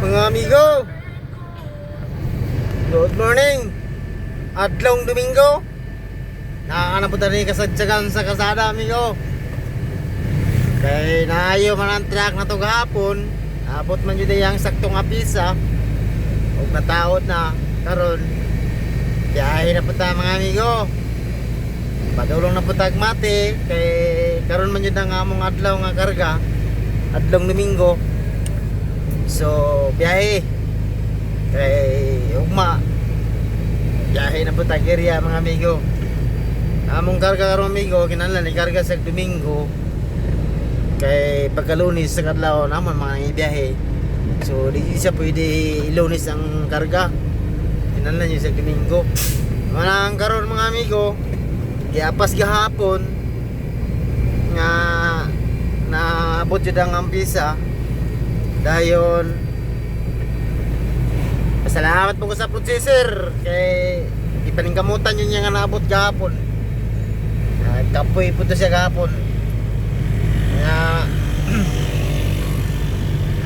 Mga amigo, good morning. Adlong Domingo. Nakakanapunta rin kasadsagan sa kasada, amigo. Kaya naayo man ang truck na to gahapon. Abot man yun yung saktong apisa. Huwag nataot na karon. Biyahe na po tayo mga amigo. Padulong na po tagmati. Kaya karon man yun ang among adlaw nga karga. Adlong Domingo. So biyahe. Kaya ugma. Biyahe na po tayo area mga amigo. Among karga karon amigo. Kinahanglan ni karga sa Domingo. Kay pagkalunis sa kadlaw naman mga ibiyahe. So di siya pwede ilunis ang karga. Kinahanglan niyo sa Domingo. Manang karon mga amigo, giapas gahapon nga naabot jud ang ampisa. Dayon pasalamat po ko sa processor kay ipaningkamutan yun nga naabot gahapon. Kapoy po to siya gahapon.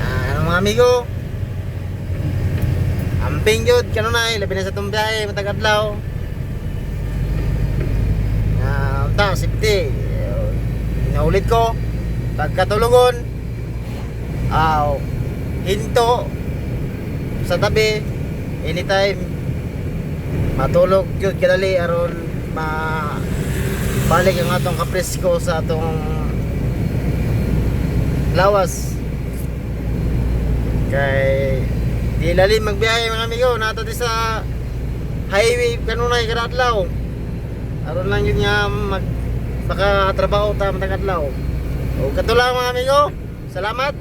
Ano mga amigo, amping yun kanunay labi na sa itong biyahe matag adlaw. Safety inaulit ko pagkatulugon hinto sa tabi anytime matulog yun kadali aron balik ang atong kapresko sa atong lawas. Kay di lalim magbiyahe mga amigo, nato di sa highway kanunay kada adlaw. Aron lang yun nga makatrabaho ta matag adlaw. O kato lang mga amigo. Salamat.